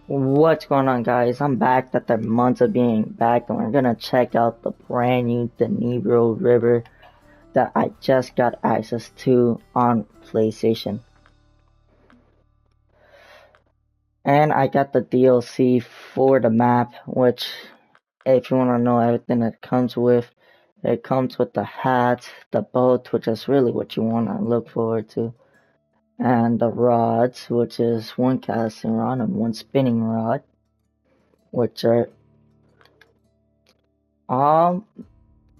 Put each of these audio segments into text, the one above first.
What's going on, guys? I'm back after months of being back, and we're gonna check out the brand new Dnipro River that I just got access to on PlayStation. And I got the DLC for the map, which, if you wanna know everything that it comes with the hat, the boat, which is really what you wanna look forward to, and the rods, which is one casting rod and one spinning rod, which are all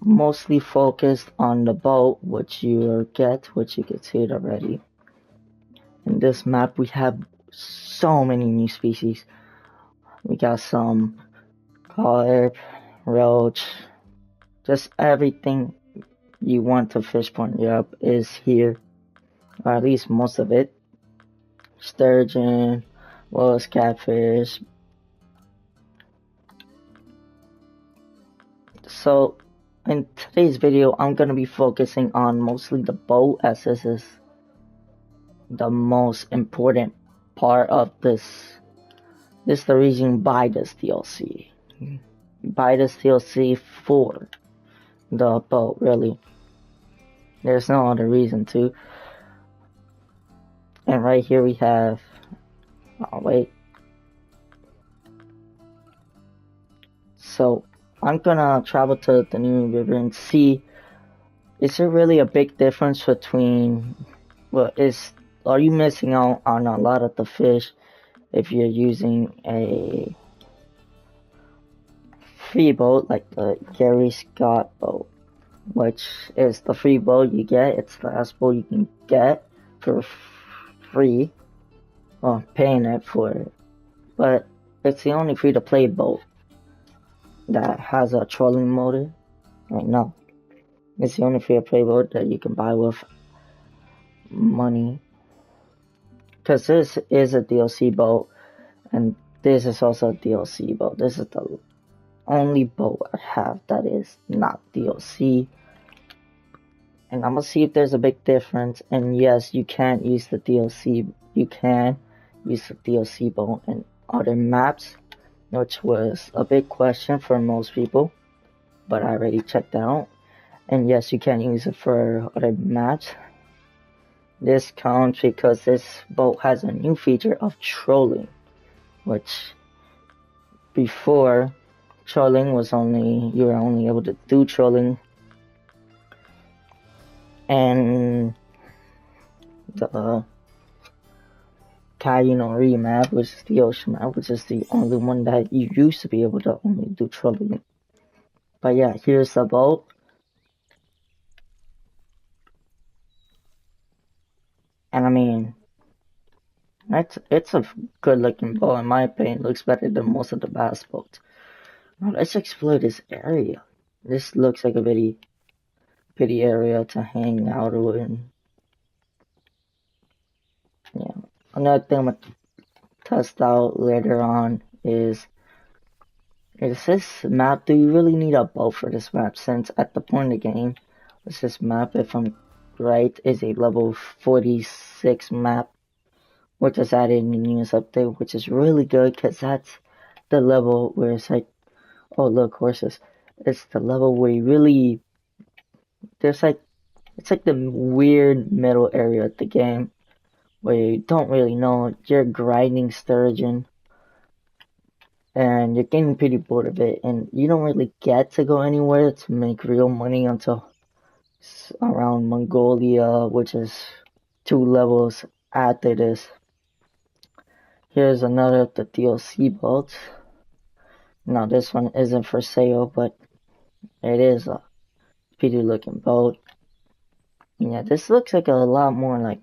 mostly focused on the boat, which you get, which you can see it already. In this map, we have so many new species. We got some carp, roach, just everything you want to fish point Europe is here, or at least most of it. Sturgeon, Wells catfish. So in today's video, I'm gonna be focusing on mostly the boat, as this is the most important part of this. This is the reason you buy this DLC. You buy this DLC for the boat, really. There's no other reason to. And right here we have, oh wait. So I'm gonna travel to the new river and see, is there really a big difference between, are you missing out on a lot of the fish if you're using a free boat like the Gary Scott boat, which is the free boat you get. It's the last boat you can get for free, well, paying it for it, but it's the only free to play boat that has a trolling motor. Right now, it's the only free to play boat that you can buy with money, because this is a DLC boat and this is also a DLC boat. This is the only boat I have that is not DLC, and I'm gonna see if there's a big difference. And yes, you can use the DLC. You can use the DLC boat in other maps, which was a big question for most people, but I already checked out. And yes, you can use it for other maps. This counts because this boat has a new feature of trolling, which before, trolling was you were only able to do trolling and the Dnipro map, which is the ocean map, which is the only one that you used to be able to only do trolling. But yeah, here's the boat. And I mean, it's a good looking boat in my opinion. It looks better than most of the bass boats. Now let's explore this area. This looks like a very pretty area to hang out in. Yeah. Another thing I'm gonna test out later on is this map, do you really need a boat for this map? Since at the point of the game, this map, if I'm right, is a level 46 map, which is added in the newest update, which is really good because that's the level where it's like, oh look, horses. It's the level where you really, it's like the weird middle area of the game where you don't really know, you're grinding sturgeon and you're getting pretty bored of it, and you don't really get to go anywhere to make real money until around Mongolia, which is 2 levels after this. Here's another of the DLC boats. Now this one isn't for sale, but it is a pretty looking boat. Yeah, this looks like a lot more like,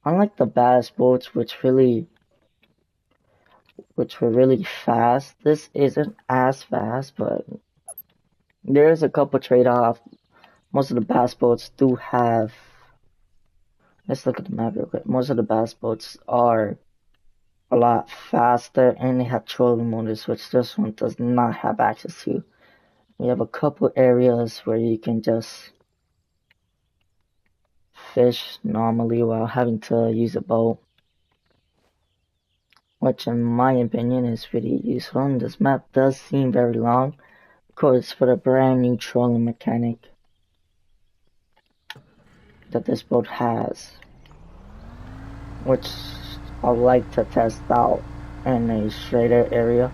unlike the bass boats, which were really fast. This isn't as fast, but there's a couple trade-offs. Most of the bass boats do have, let's look at the map real quick. Most of the bass boats are a lot faster and they have trolling motors, which this one does not have access to. We have a couple areas where you can just fish normally while having to use a boat. which in my opinion is pretty useful. And this map does seem very long, of course, for the brand new trolling mechanic that this boat has, which I'd like to test out in a straighter area.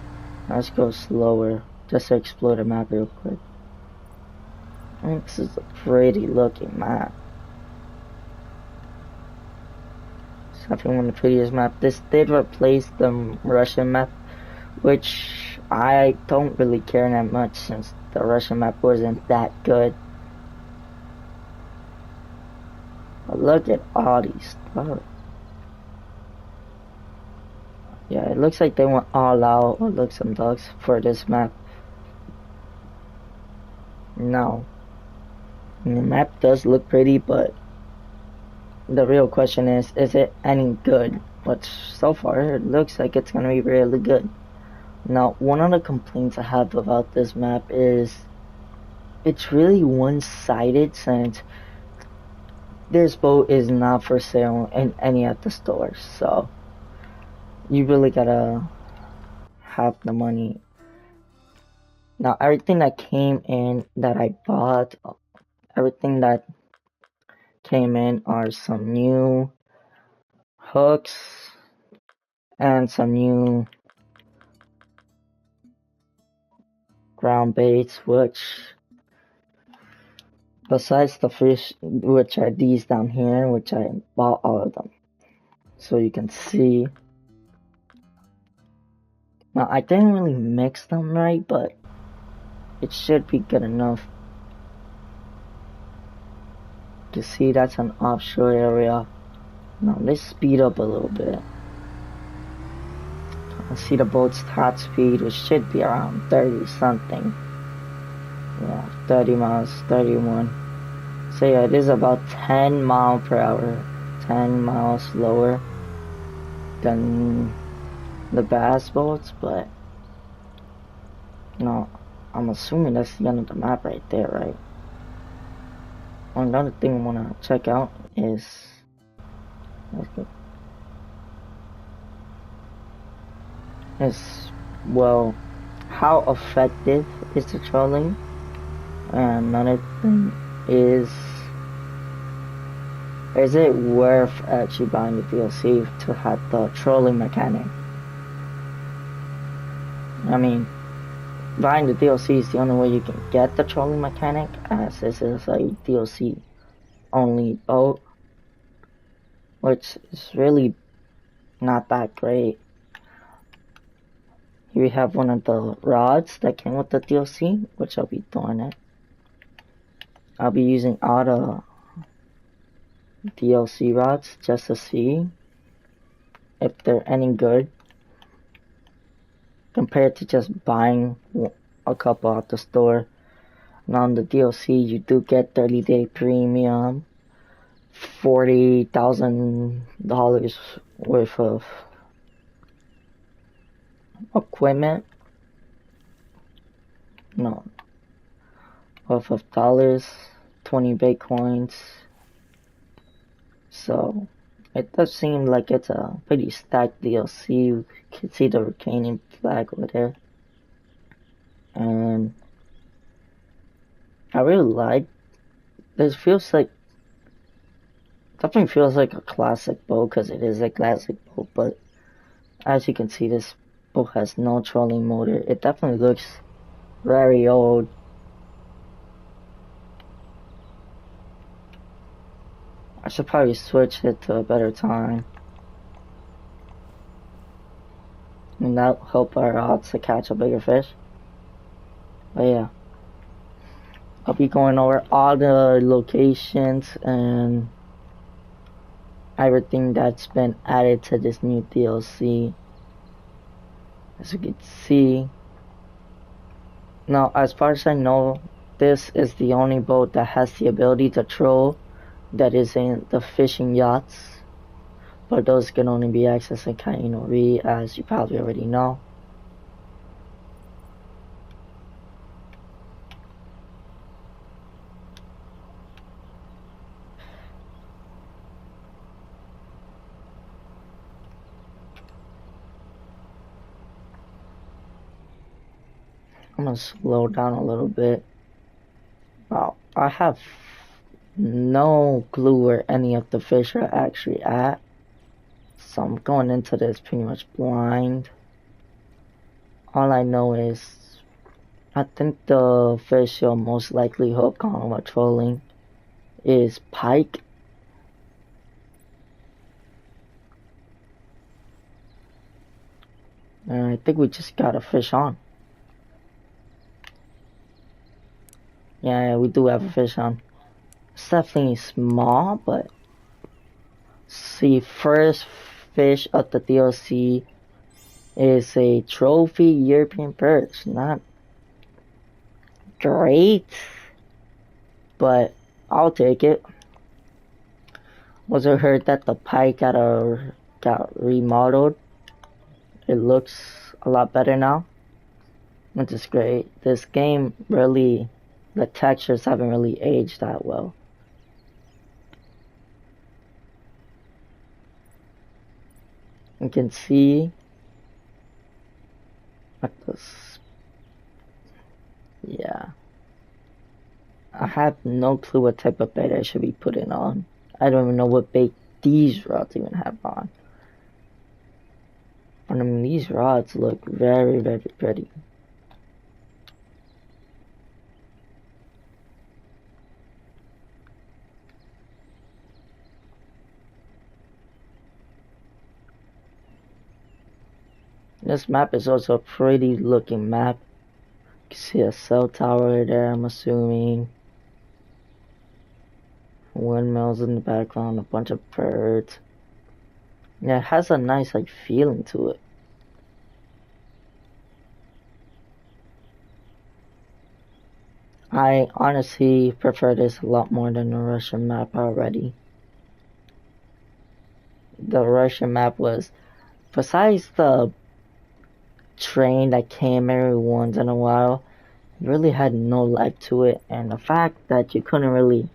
Let's go slower, just to explore the map real quick. I think this is a pretty looking map. Something on the previous map. This did replace the Russian map, which I don't really care that much since the Russian map wasn't that good. But look at all these stuff. Yeah, it looks like they went all out or look some dogs for this map. No. The map does look pretty, but the real question is it any good? But so far, it looks like it's gonna be really good. Now, one of the complaints I have about this map is it's really one-sided since this boat is not for sale in any of the stores. So, you really gotta have the money. Now, everything that came in that I bought, everything that came in are some new hooks and some new ground baits, which besides the fish, which are these down here, which I bought all of them, so you can see. Now I didn't really mix them right, but it should be good enough. To see that's an offshore area. Now let's speed up a little bit. I see the boat's top speed, which should be around 30 something. Yeah, 30 miles, 31. So yeah, it is about 10 miles per hour, 10 miles slower than the bass boats, but no, I'm assuming that's the end of the map right there, right? Another thing I want to check out is well, how effective is the trolling? And another thing is it worth actually buying the DLC to have the trolling mechanic? I mean, buying the DLC is the only way you can get the trolling mechanic, as this is a DLC only boat, which is really not that great. Here we have one of the rods that came with the DLC, which I'll be doing it. I'll be using all the DLC rods just to see if they're any good compared to just buying a couple at the store. Now on the DLC you do get 30-day premium, $40,000 worth of equipment. No, worth of dollars, 20 Bitcoins. So it does seem like it's a pretty stacked DLC. You can see the Canadian flag over there. And I really like this. Definitely feels like a classic boat because it is a classic boat, but as you can see, this boat has no trolling motor. It definitely looks very old. I should probably switch it to a better time, and that'll help our odds to catch a bigger fish. But yeah, I'll be going over all the locations and everything that's been added to this new DLC. As you can see, now as far as I know, this is the only boat that has the ability to troll that is in the fishing yachts, but those can only be accessed in Kaino Re, as you probably already know. I'm gonna slow down a little bit. Wow, I have no clue where any of the fish are actually at. So I'm going into this pretty much blind. All I know is I think the fish you'll most likely hook on while trolling is pike. And I think we just got a fish on. Yeah, we do have a fish on. It's definitely small, but see, first fish of the DLC is a trophy European perch. Not great, but I'll take it. Also heard that the pike got remodeled. It looks a lot better now, which is great. This game really, the textures haven't really aged that well. You can see at this, yeah. I have no clue what type of bait I should be putting on. I don't even know what bait these rods even have on. I mean, these rods look very, very pretty. This map is also a pretty looking map. You can see a cell tower there, I'm assuming. Windmills in the background, a bunch of birds. Yeah, it has a nice like feeling to it. I honestly prefer this a lot more than the Russian map already. The Russian map was, besides the train that came every once in a while, it really had no life to it, and the fact that you couldn't really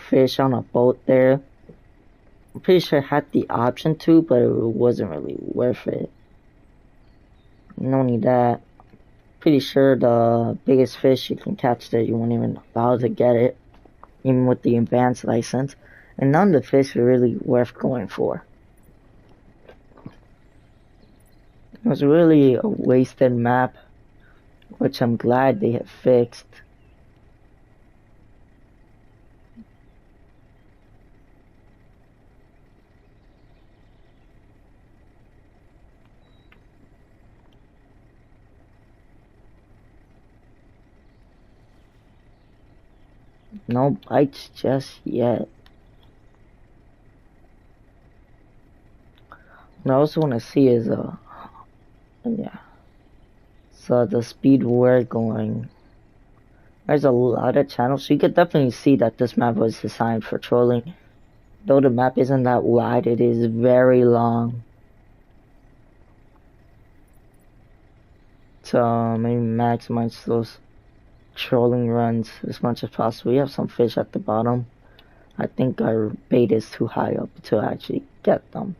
fish on a boat there, I'm pretty sure it had the option to, but it wasn't really worth it. Not only that, pretty sure the biggest fish you can catch there, you won't even allow to get it, even with the advanced license, and none of the fish are really worth going for. It was really a wasted map, which I'm glad they have fixed. No bites just yet. What I also want to see is yeah. So the speed we're going. There's a lot of channels, so you could definitely see that this map was designed for trolling. Though the map isn't that wide, it is very long. So maybe maximize those trolling runs as much as possible. We have some fish at the bottom. I think our bait is too high up to actually get them.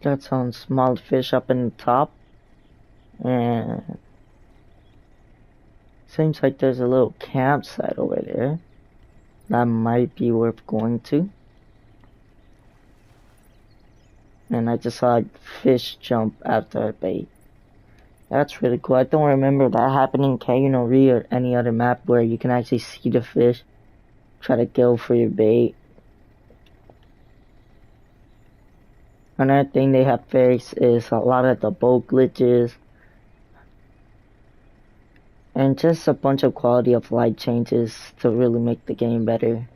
Got some small fish up in the top, and seems like there's a little campsite over there that might be worth going to. And I just saw a fish jump after a bait. That's really cool. I don't remember that happening in Kagano Re or any other map where you can actually see the fish try to go for your bait. Another thing they have fixed is a lot of the boat glitches and just a bunch of quality of life changes to really make the game better.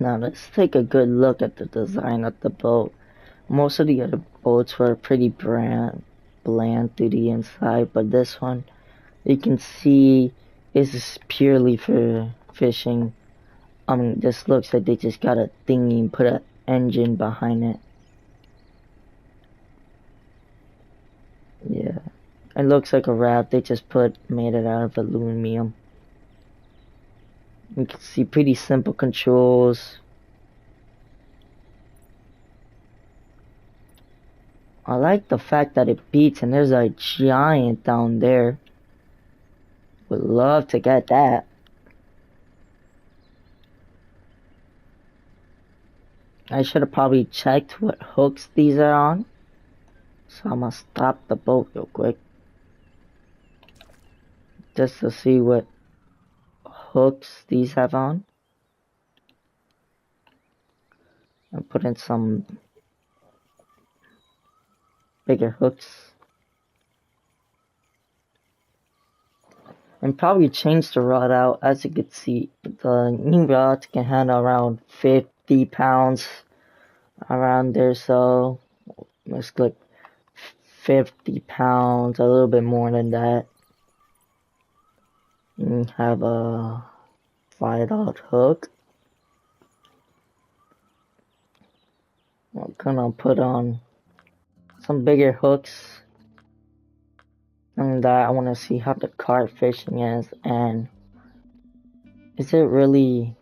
Now let's take a good look at the design of the boat. Most of the other boats were pretty bland to the inside, but this one, you can see, is purely for fishing. This looks like they just got a thingy and put an engine behind it. Yeah, it looks like a raft. They just made it out of aluminum. You can see pretty simple controls. I like the fact that it beats, and there's a giant down there. Would love to get that. I should have probably checked what hooks these are on. So I'm gonna stop the boat real quick. Just to see what hooks these have on. And put in some bigger hooks. And probably change the rod out. As you can see, the new rods can handle around 50 pounds. Around there, so let's click 50 pounds, a little bit more than that. And have a 5-aught hook. I'm gonna put on some bigger hooks. And I want to see how the carp fishing is, and is it really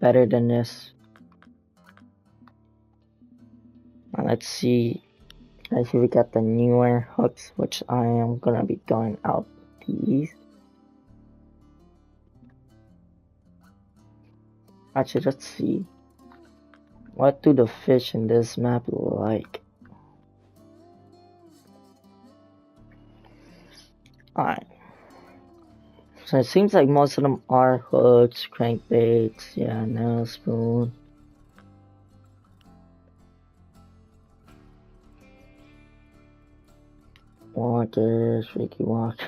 better than this? Let's see. I see we got the newer hooks, which I am gonna be going out these. Actually, let's see. What do the fish in this map look like? Alright. So it seems like most of them are hooks, crankbaits, yeah, nail spoon. Walkers, Ricky Walk.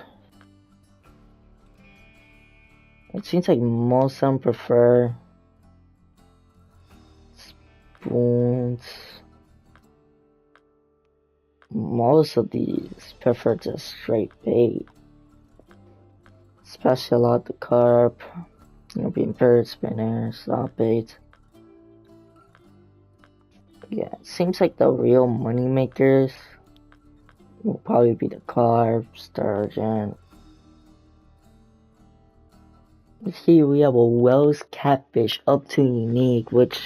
It seems like most of them prefer spoons. Most of these prefer just straight bait. Especially a lot of the carp, being bird spinners, soft baits. Yeah, it seems like the real money makers will probably be the carp, sturgeon. Here we have a Wells catfish up to unique, which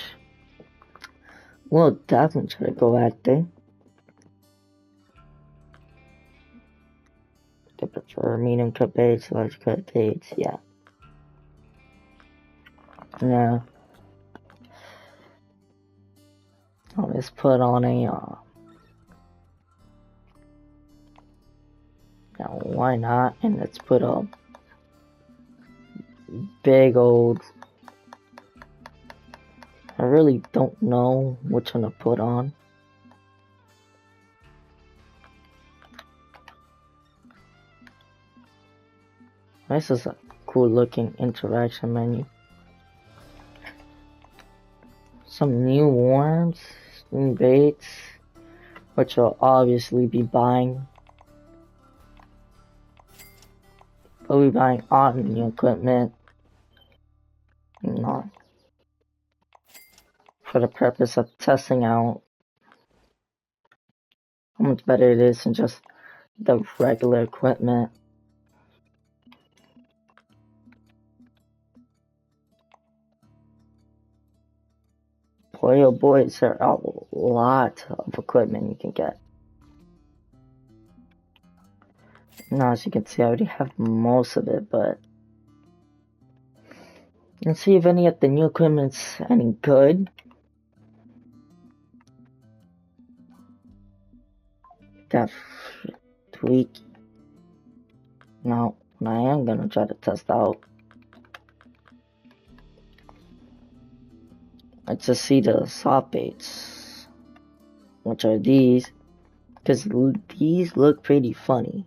we'll definitely try to go after. They prefer medium cut baits, large cut baits, yeah. Now, let's put on a, now why not, and let's put a big old, I really don't know which one to put on. This is a cool looking interaction menu. Some new worms, new baits, which I'll obviously be buying. I'll be buying all the new equipment, for the purpose of testing out how much better it is than just the regular equipment. Boy, oh boy, is there a lot of equipment you can get. Now, as you can see, I already have most of it, but let's see if any of the new equipment's any good. That tweak. Now, I am gonna try to test out. Let's just see the soft baits, which are these, because these look pretty funny,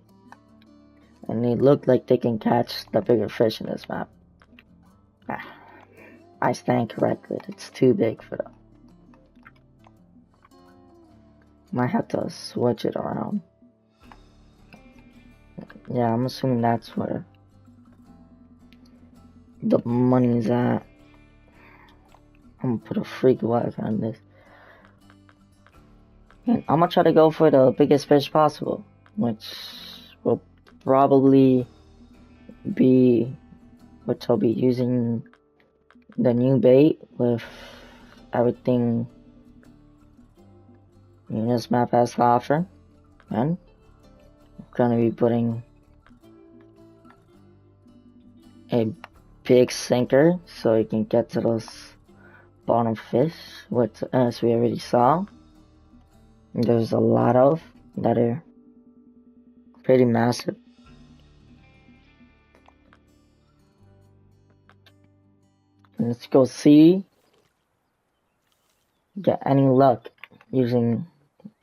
and they look like they can catch the bigger fish in this map. I stand corrected. It's too big for them. Might have to switch it around. Yeah, I'm assuming that's where the money's at. I'm gonna put a freak wife on this. And I'm gonna try to go for the biggest fish possible, which will probably be, which I'll be using the new bait with everything this map has to offer. And I'm gonna be putting a big sinker so you can get to those bottom fish, which as we already saw, there's a lot of that are pretty massive. Let's go see get any luck using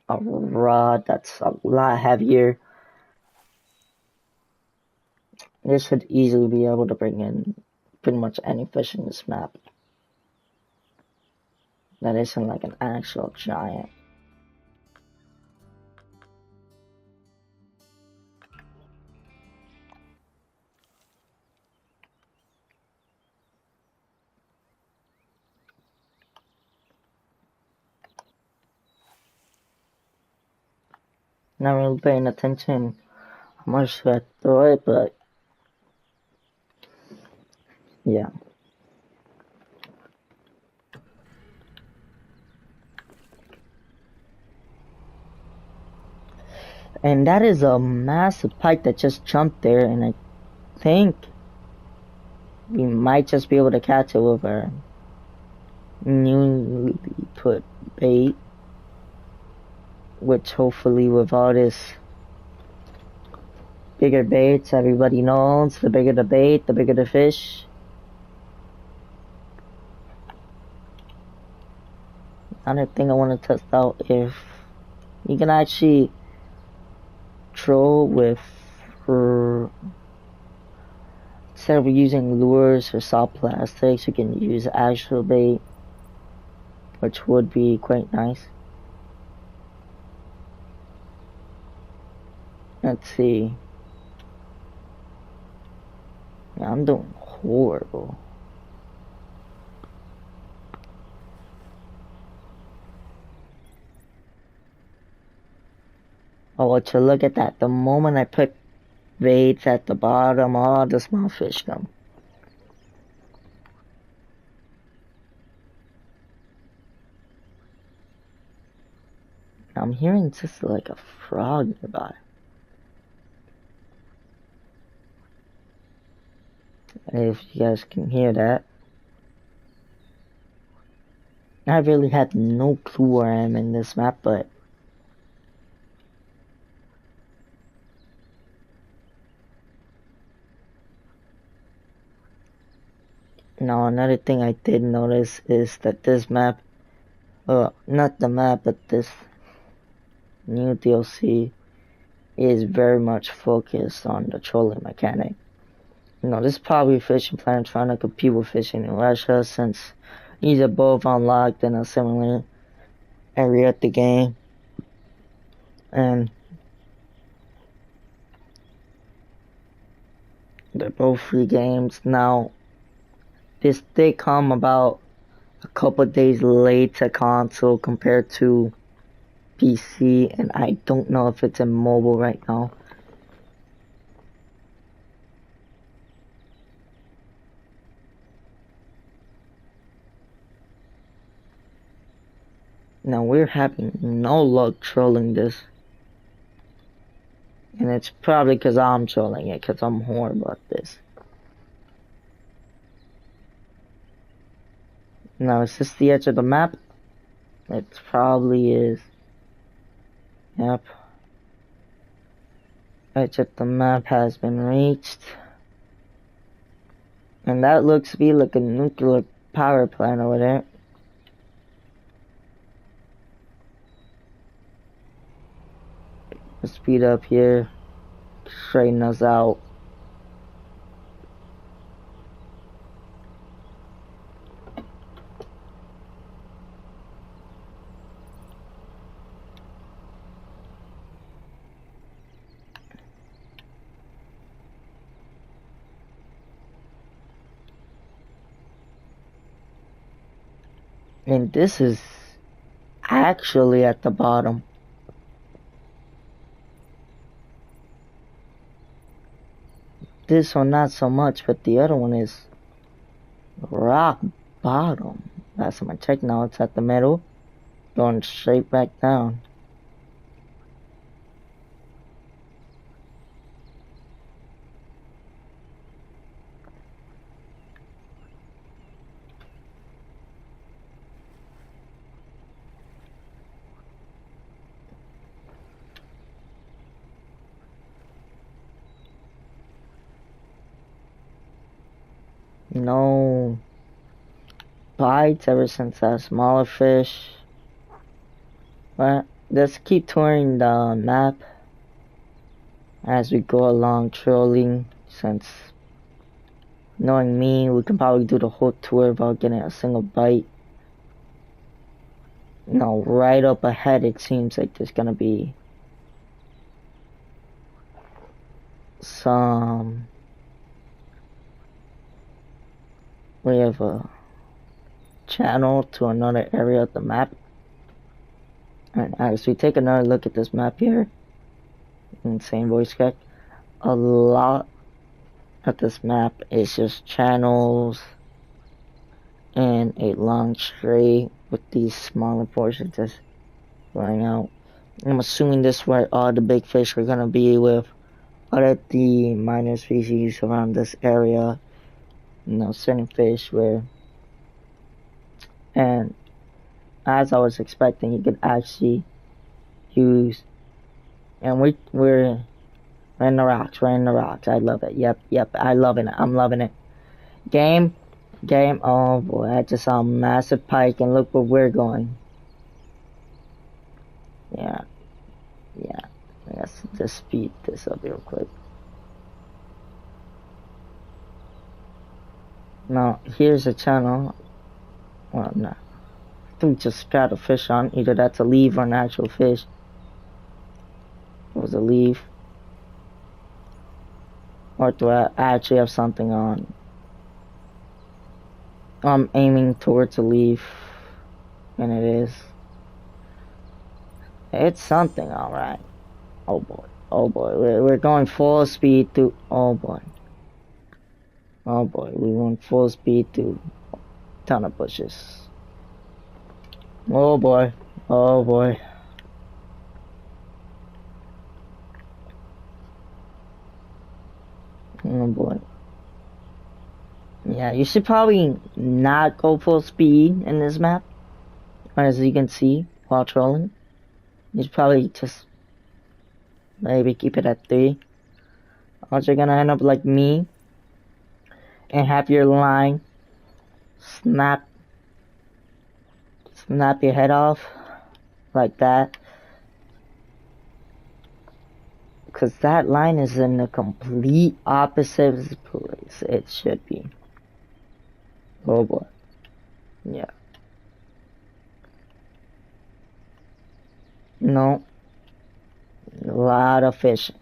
a rod that's a lot heavier. This should easily be able to bring in pretty much any fish in this map that isn't like an actual giant. Not really paying attention how much I throw it, but yeah. And that is a massive pike that just jumped there, and I think we might just be able to catch it with our newly put bait, which hopefully with all this bigger baits, everybody knows the bigger the bait, the bigger the fish. Another thing I want to test out if you can actually troll with instead of using lures or soft plastics, you can use actual bait, which would be quite nice. Let's see. Yeah, I'm doing horrible. Oh, well, to look at that. The moment I put baits at the bottom, all the small fish come. I'm hearing just like a frog nearby. If you guys can hear that. I really had no clue where I am in this map, but now another thing I did notice is that this map, not the map, but this new DLC is very much focused on the trolling mechanic. This is probably Fishing Planet trying to compete with fishing in Russia, since these are both unlocked in a similar area of the game. And they're both free games. Now, this did come about a couple days late to console compared to PC, and I don't know if it's in mobile right now. Now we're having no luck trolling this. And it's probably because I'm trolling it, because I'm horrible at this. Now, is this the edge of the map? It probably is. Yep. Edge of the map has been reached. And that looks to be like a nuclear power plant over there. Let's speed up here. Straighten us out. And this is actually at the bottom. This one not so much, but the other one is rock bottom. Last time I checked, now it's at the middle, going straight back down. No bites ever since that smaller fish. But let's keep touring the map as we go along trolling, since knowing me, we can probably do the whole tour without getting a single bite. You know, right up ahead it seems like there's gonna be some... We have a channel to another area of the map. And as we take another look at this map here, insane voice crack, a lot of this map is just channels and a long straight with these smaller portions just running out. I'm assuming this is where all the big fish are gonna be, with other the minor species around this area. You know, certain fish where, and as I was expecting, you could actually use, and we're in the rocks, I love it. Yep, I'm loving it. Game, oh boy, I just saw a massive pike, and look where we're going. Yeah, let's just speed this up real quick. Now, here's a channel. Well, no. I think we just got a fish on. Either that's a leaf or an actual fish. It was a leaf. Or do I actually have something on? I'm aiming towards a leaf. And it is. It's something, alright. Oh boy. We're going full speed to... Oh boy, we went full speed to a ton of bushes. Oh boy. Oh boy. Yeah, you should probably not go full speed in this map. As you can see, while trolling. You should probably just maybe keep it at 3. Or you're gonna end up like me and have your line snap your head off like that, because that line is in the complete opposite place it should be. Oh boy. Yeah. No. A lot of fishing.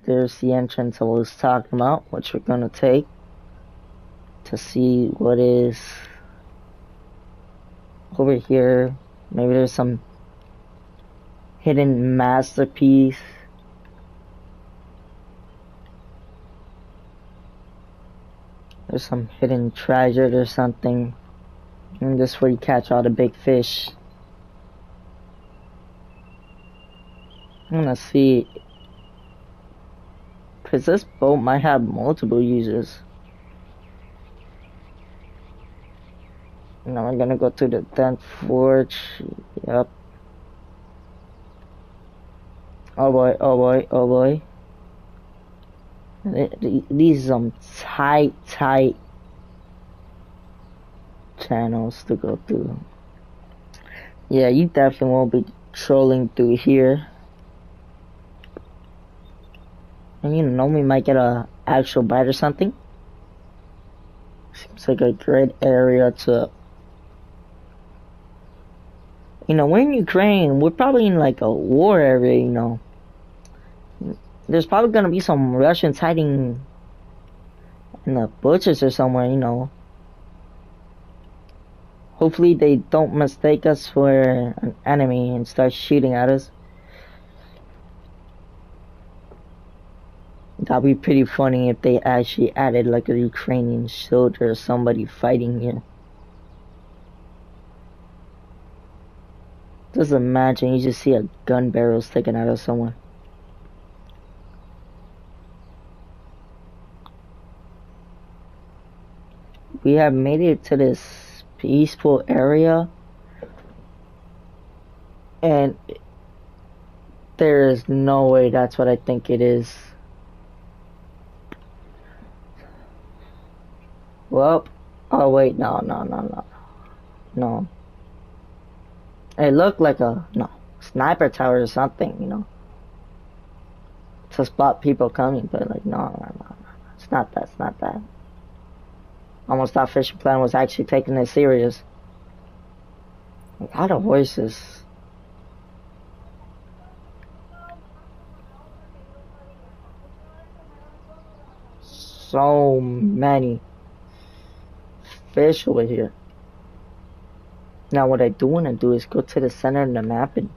There's the entrance I was talking about, which we're gonna take to see what is over here. Maybe there's some hidden masterpiece. There's some hidden treasure or something. And this is where you catch all the big fish. I'm gonna see, because this boat might have multiple uses. Now we're gonna go to the 10th forge. Yep. Oh boy. These are some tight channels to go through. Yeah, you definitely won't be trolling through here. And you know, we might get a actual bite or something. Seems like a great area to... You know, we're in Ukraine. We're probably in like a war area, you know. There's probably gonna be some Russians hiding in the bushes or somewhere, you know. Hopefully they don't mistake us for an enemy and start shooting at us. That'd be pretty funny if they actually added like a Ukrainian soldier or somebody fighting here. Just imagine you just see a gun barrel sticking out of someone. We have made it to this peaceful area, and there is no way that's what I think it is. Well, oh wait, no. It looked like a sniper tower or something, you know, to spot people coming. But like, no. It's not that. It's not that. Almost thought fishing plan was actually taking it serious. A lot of voices. So many fish over here. Now what I do want to do is go to the center of the map and,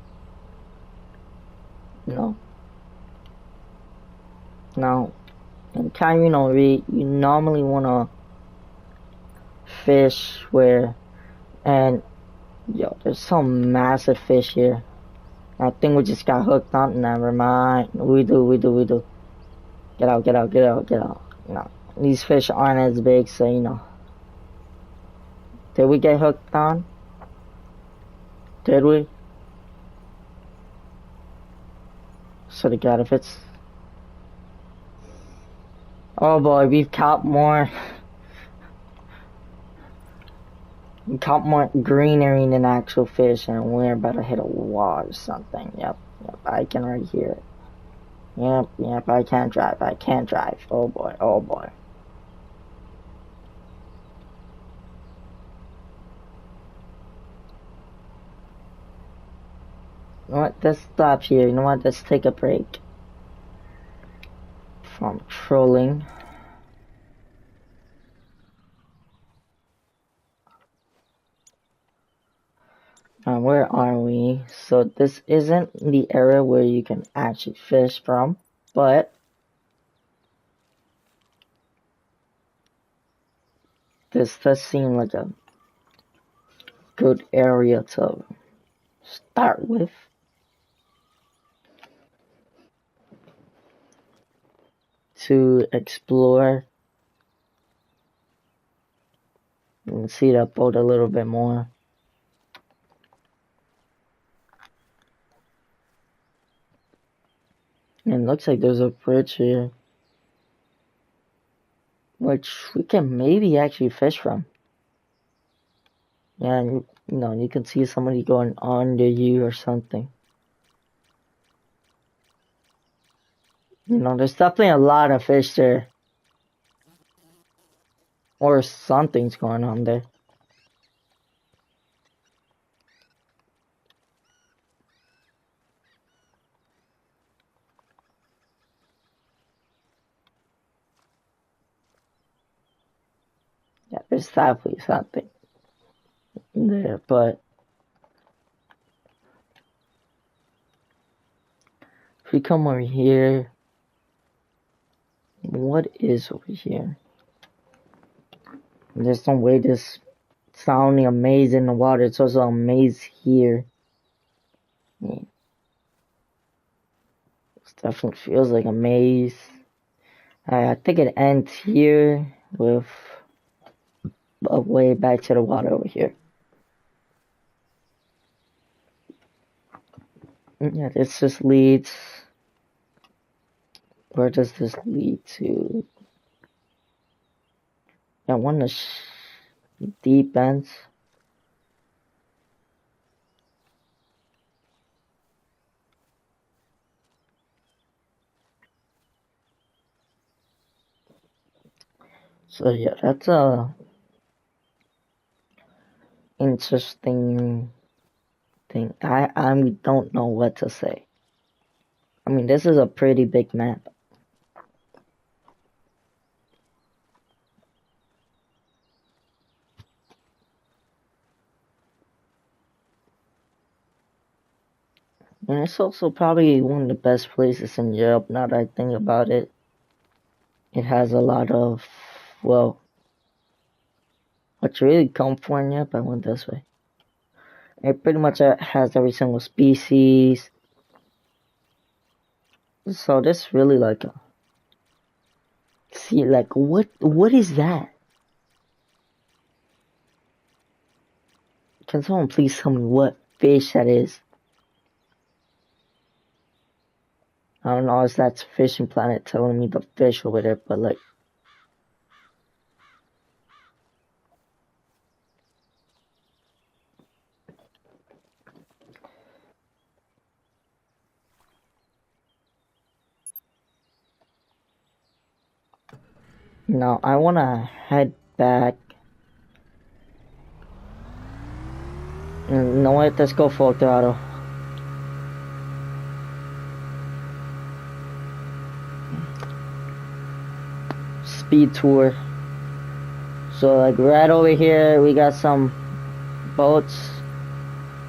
you know, now in Cairo, you normally want to fish where, and yo, there's some massive fish here. I think we just got hooked on. Never mind. We do. Get out. You know, these fish aren't as big, so you know. Did we get hooked on? Did we? Sort of God, if it's. Oh boy, we've caught more. We caught more greenery than actual fish, and we're about to hit a wall or something. Yep, I can already hear it. Yep, I can't drive. Oh boy. You know what, let's stop here. You know what, let's take a break from trolling. Where are we? So this isn't the area where you can actually fish from, but this does seem like a good area to start with. To explore and see that boat a little bit more. And it looks like there's a bridge here, which we can maybe actually fish from. Yeah, and, you know, you can see somebody going under you or something. You know, there's definitely a lot of fish there. Or something's going on there. Yeah, there's definitely something there, but if we come over here, what is over here? There's no way this sounding a maze in the water. It's also a maze here. Yeah. This definitely feels like a maze. I think it ends here with a way back to the water over here. Yeah, this just leads. Where does this lead to? Yeah, one of the deep ends. So yeah, that's a interesting thing. I don't know what to say. I mean, this is a pretty big map. And it's also probably one of the best places in Europe, now that I think about it. It has a lot of, well, it's really California, but I went this way. It pretty much has every single species. So this really like a, see, like what is that? Can someone please tell me what fish that is? I don't know if that's Fishing Planet telling me the fish over there, but like, no, I wanna head back. You know what? Let's go full throttle. Speed tour. So like right over here, we got some boats.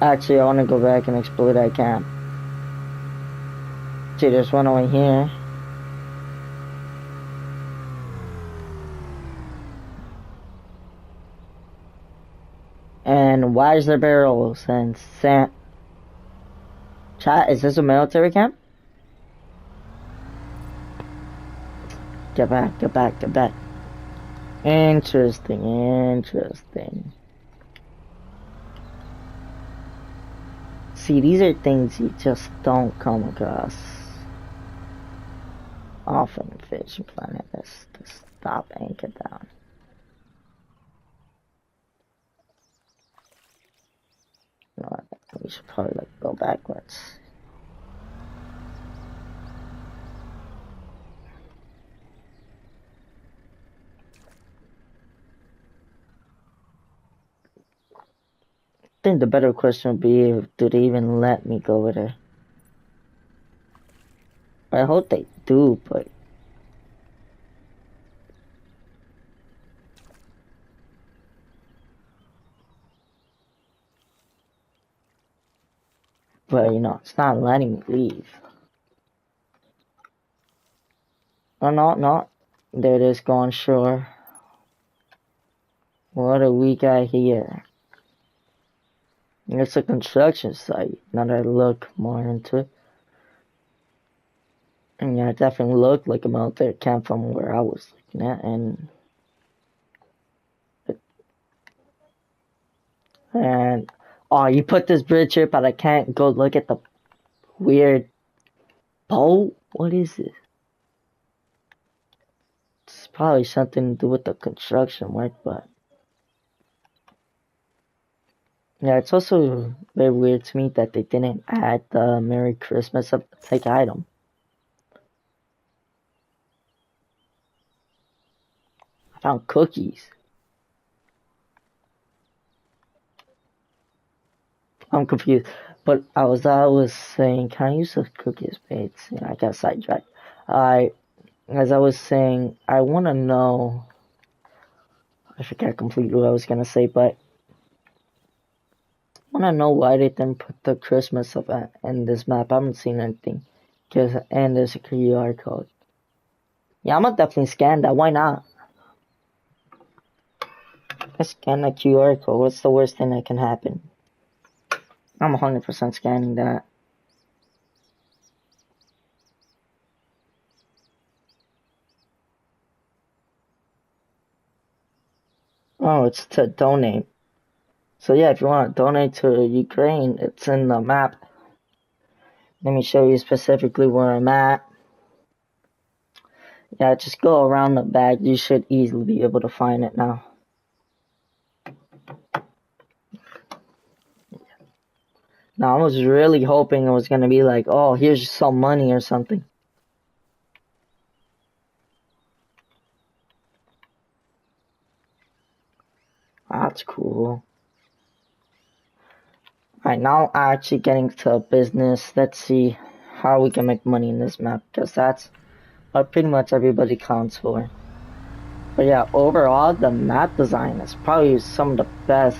Actually, I want to go back and explore that camp. See, there's one over here. And why is there barrels and sand? Chat, is this a military camp? Get back, get back, get back. Interesting, interesting. See, these are things you just don't come across often. Fishing Planet. Let's stop, anchor down. You know what? We should probably like go backwards. I think the better question would be, do they even let me go over there? I hope they do, but you know, it's not letting me leave. Oh no, no. There it is, going shore. What do we got here? It's a construction site. Now that I look more into it. And yeah, it definitely looked like a military camp from where I was looking at, and oh, you put this bridge here, but I can't go look at the weird boat. What is this? It's probably something to do with the construction work, but yeah, it's also very weird to me that they didn't add the Merry Christmas like item. I found cookies. I'm confused, but I was saying, can I use the cookies baits? Yeah, I got sidetracked. As I was saying, I want to know. I forgot completely what I was gonna say, but I want to know why they didn't put the Christmas event in this map. I haven't seen anything, and there's a QR code. Yeah, I'm gonna definitely scan that. Why not? Let's scan the QR code. What's the worst thing that can happen? I'm 100% scanning that. Oh, it's to donate. So yeah, if you want to donate to Ukraine, it's in the map. Let me show you specifically where I'm at. Yeah, just go around the bag. You should easily be able to find it now. Now, I was really hoping it was going to be like, oh, here's some money or something. That's cool. Alright, now actually getting to business. Let's see how we can make money in this map, because that's what pretty much everybody counts for. But yeah, overall, the map design is probably some of the best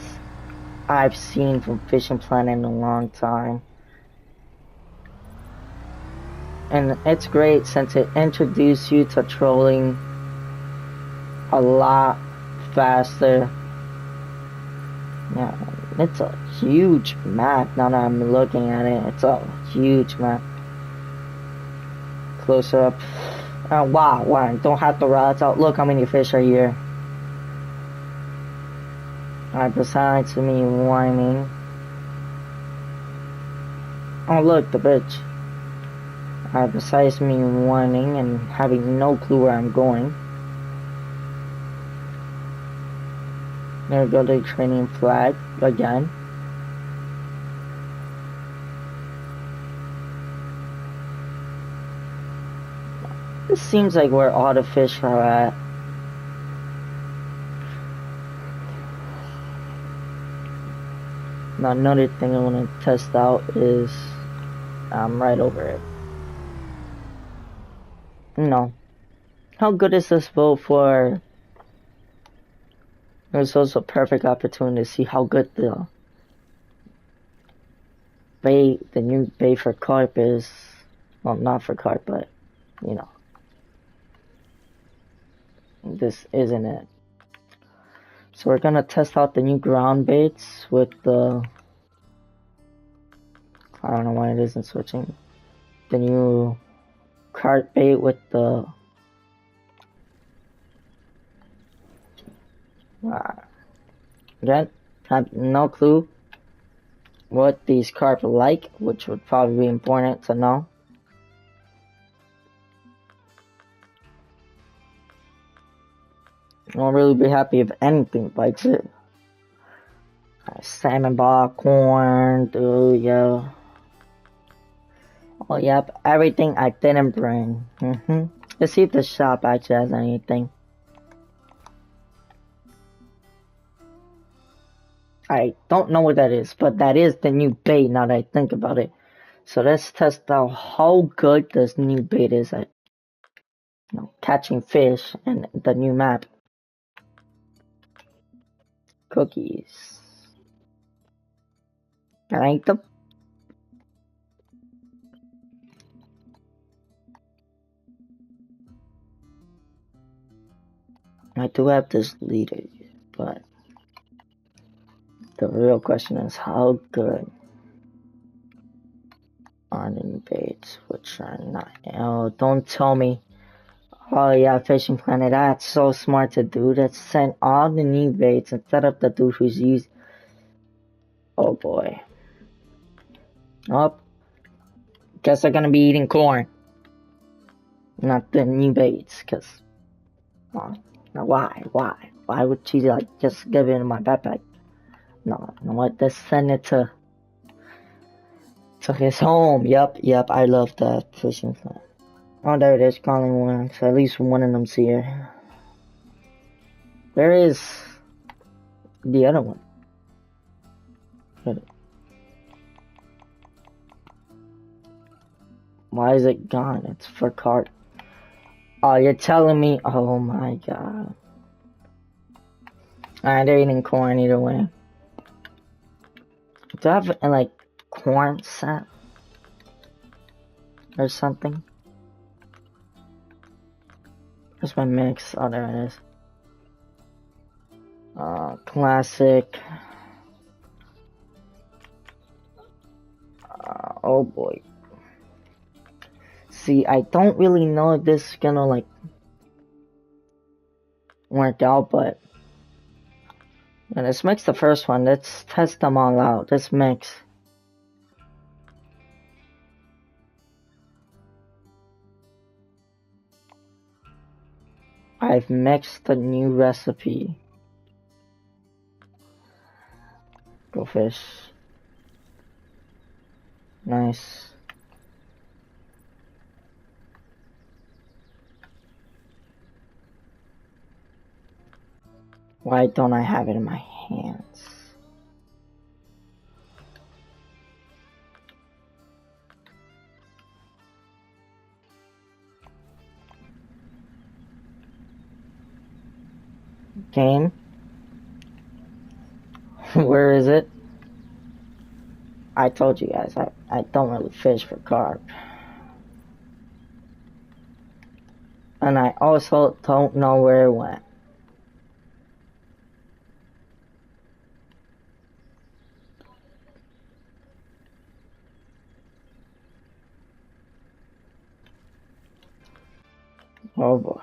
I've seen from Fishing Planet in a long time. And it's great since it introduced you to trolling a lot faster. Yeah, it's a huge map now that I'm looking at it. It's a huge map. Closer up. Wow, don't have the rods out. Look how many fish are here. Alright, besides me whining. Oh look, the bitch. Alright, besides me whining and having no clue where I'm going. There we go, the Ukrainian flag again. This seems like where all the fish are at. Now another thing I want to test out is I'm right over it. You know, how good is this boat for? It was also a perfect opportunity to see how good the bait, the new bait for carp is. Well, not for carp, but you know, this isn't it. So we're gonna test out the new ground baits with the, I don't know why it isn't switching. The new carp bait with the again, have no clue what these carp like, which would probably be important to know. I won't really be happy if anything bites it. Salmon bar, corn, dude, yo. Oh, yep, everything I didn't bring. Let's see if the shop actually has anything. I don't know what that is, but that is the new bait now that I think about it. So let's test out how good this new bait is at, you know, catching fish and the new map. Cookies. Can I eat them? I do have this leader, but the real question is how good are the new baits, which are not. Oh, don't tell me. Oh yeah, Fishing Planet, that's so smart to do. Let's send all the new baits instead of the dude who's used. Oh boy. Oh, guess they're gonna be eating corn. Not the new baits, cause now why? Why would she like just give it in my backpack? No, you know what? Let's send it to his home. Yep, I love that Fishing Planet. Oh, there it is, calling one. So at least one of them's here. Where is the other one? Why is it gone? It's for cart. Oh, you're telling me? Oh my god. Alright, they're eating corn either way. Do I have like corn set? Or something? Where's my mix? Oh, there it is. Classic. Oh boy. See, I don't really know if this is gonna like work out, but yeah, let's mix the first one. Let's test them all out. Let's mix. I've mixed the new recipe. Go fish. Nice. Why don't I have it in my hands? Game. Where is it? I told you guys, I don't really fish for carp. And I also don't know where it went. Oh boy.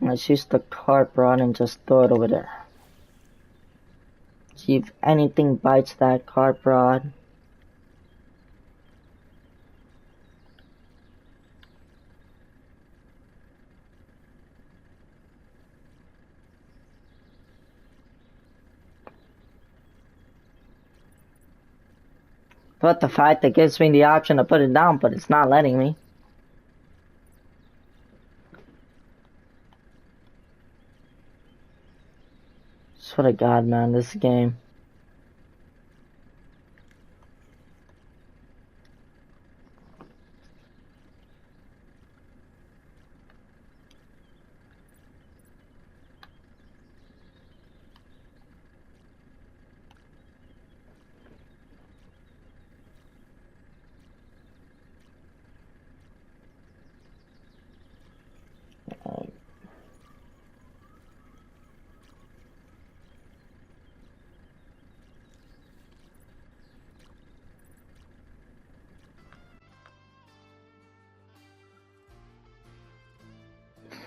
Let's use the carp rod and just throw it over there. See if anything bites that carp rod. But the fact that gives me the option to put it down, but it's not letting me. Swear to God, man, this game.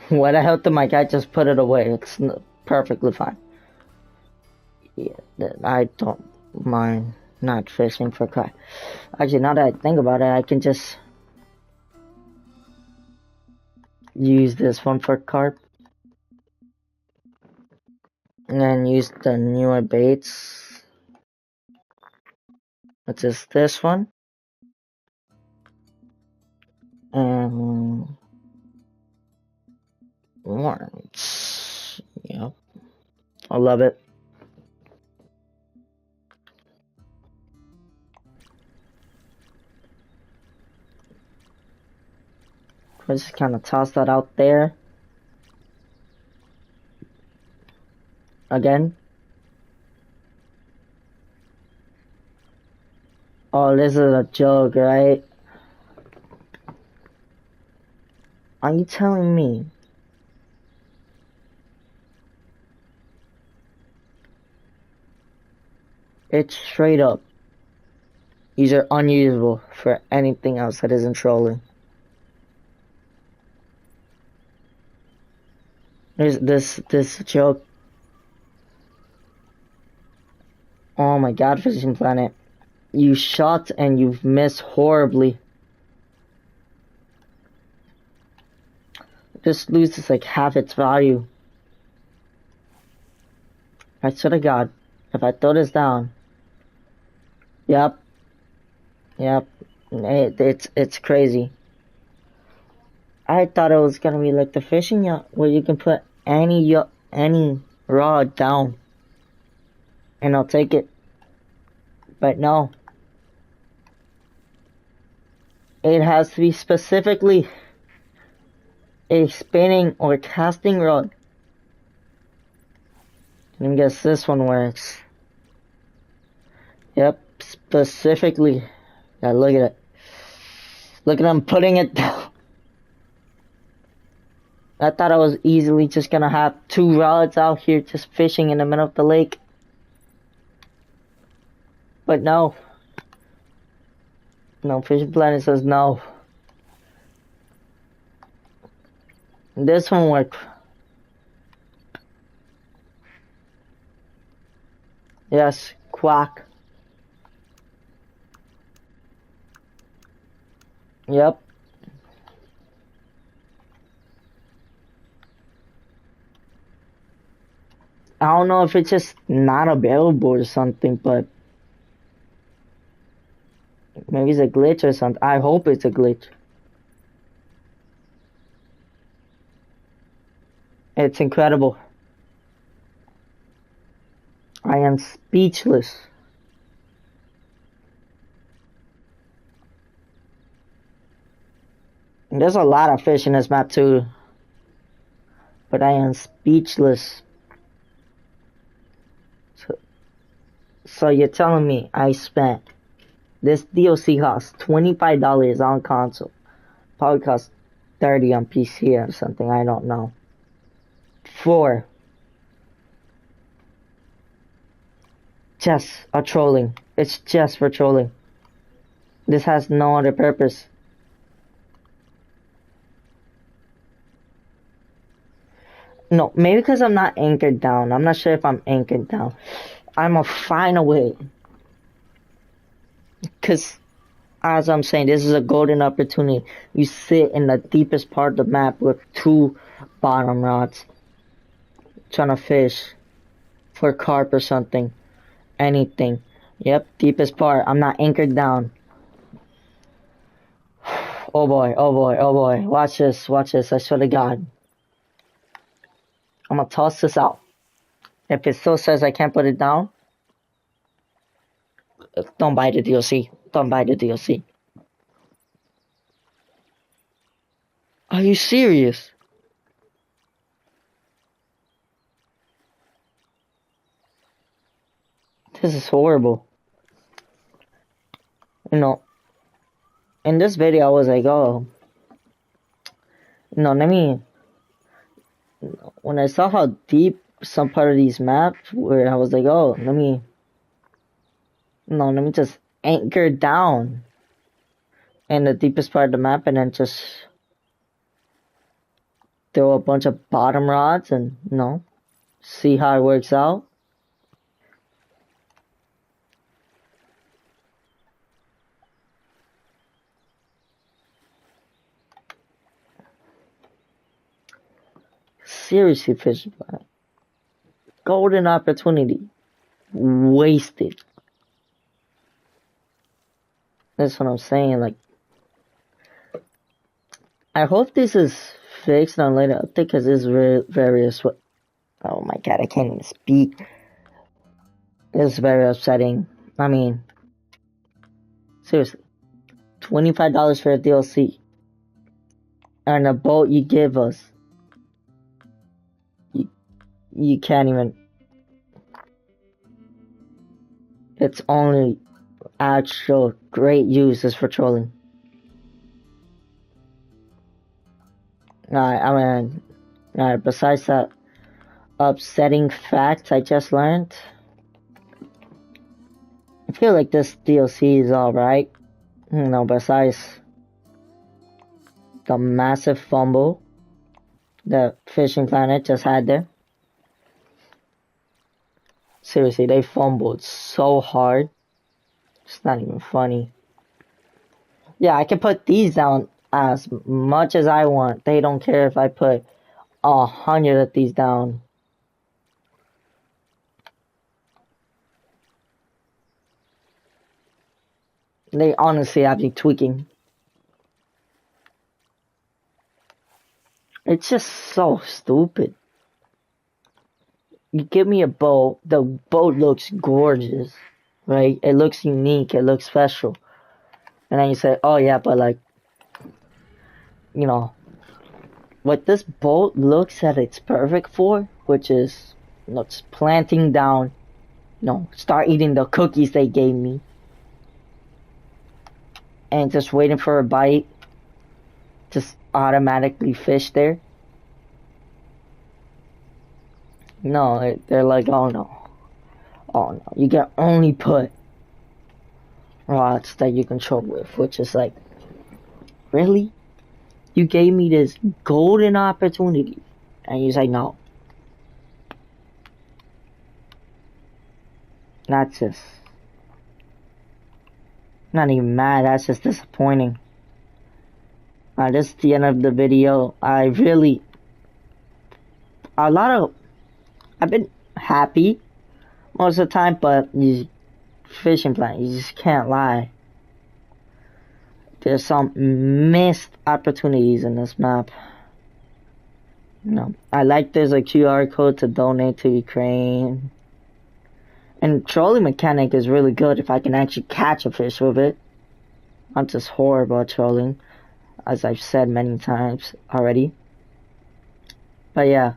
Why the hell did my guy just put it away? It's perfectly fine. Yeah, I don't mind not fishing for carp. Actually, now that I think about it, I can just use this one for carp. And then use the newer baits. Which is this one. And worms. Yep. I love it. I just kind of toss that out there. Again. Oh, this is a joke, right? Are you telling me? It's straight up. These are unusable for anything else that isn't trolling. There's this joke. Oh my God, Fishing Planet. You shot and you've missed horribly. This loses like half its value. I swear to God, if I throw this down. Yep. It's crazy. I thought it was gonna be like the fishing yacht where you can put any rod down and I'll take it. But no. It has to be specifically a spinning or casting rod. Let me guess this one works. Yep, specifically. Yeah, look at it. Look at him putting it down. I thought I was easily just gonna have 2 rods out here just fishing in the middle of the lake. But no. No, Fishing Planet says no. This one worked. Yes, quack. Yep. I don't know if it's just not available or something, but maybe it's a glitch or something. I hope it's a glitch. It's incredible. I am speechless. There's a lot of fish in this map too. But I am speechless. So you're telling me I spent this DLC costs $25 on console. Probably costs $30 on PC or something, I don't know. For just a trolling. It's just for trolling. This has no other purpose. No, maybe because I'm not anchored down. I'm not sure if I'm anchored down. I'm gonna find a way. Because, as I'm saying, this is a golden opportunity. You sit in the deepest part of the map with 2 bottom rods. Trying to fish for carp or something. Anything. Yep, deepest part. I'm not anchored down. Oh boy, oh boy, oh boy. Watch this, I swear to God. I'm gonna toss this out. If it still says I can't put it down, don't buy the DLC. Don't buy the DLC. Are you serious? This is horrible. You know, in this video I was like, oh, let me, when I saw how deep some part of these maps where I was like, oh, let me just anchor down in the deepest part of the map and then just throw a bunch of bottom rods and, see how it works out. Seriously, fishing fly. Golden opportunity. Wasted. That's what I'm saying. Like, I hope this is fixed on later update because it's very oh my God, I can't even speak. It's very upsetting. I mean, seriously, $25 for a DLC and a boat you give us. You can't even. It's only actual great uses for trolling. Alright, besides that upsetting fact I just learned, I feel like this DLC is alright. Besides the massive fumble that Fishing Planet just had there. Seriously, they fumbled so hard. It's not even funny. Yeah, I can put these down as much as I want. They don't care if I put 100 of these down. They honestly have me tweaking. It's just so stupid. You give me a boat, the boat looks gorgeous, right? It looks unique, it looks special. And then you say, oh yeah, but like, what this boat looks at it's perfect for, which is, it's planting down, start eating the cookies they gave me. And just waiting for a bite, just automatically fish there. No, they're like, oh no, you can only put rods that you control with, which is like, really? You gave me this golden opportunity, and you say no. That's just, not even mad, that's just disappointing. This is the end of the video. I've been happy most of the time, but you Fishing Planet, you just can't lie. There's some missed opportunities in this map. I like there's a QR code to donate to Ukraine. And trolling mechanic is really good if I can actually catch a fish with it. Not just horrible at trolling. as I've said many times already. But yeah,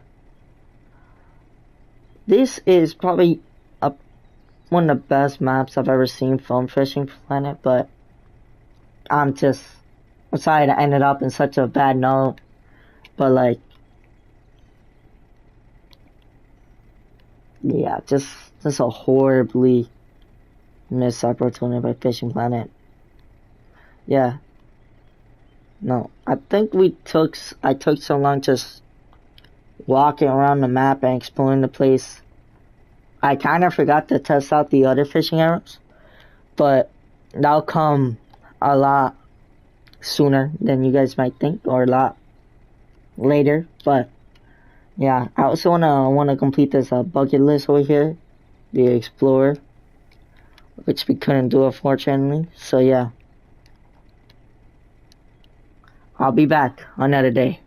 this is probably one of the best maps I've ever seen from Fishing Planet, but I'm sorry to end it up in such a bad note, but like, yeah, just a horribly missed opportunity by Fishing Planet. Yeah. No, I think I took so long just walking around the map and exploring the place. I kind of forgot to test out the other fishing arrows, but that'll come a lot sooner than you guys might think, or a lot later. But yeah, I also wanna complete this bucket list over here, the Explorer, which we couldn't do unfortunately. So yeah, I'll be back another day.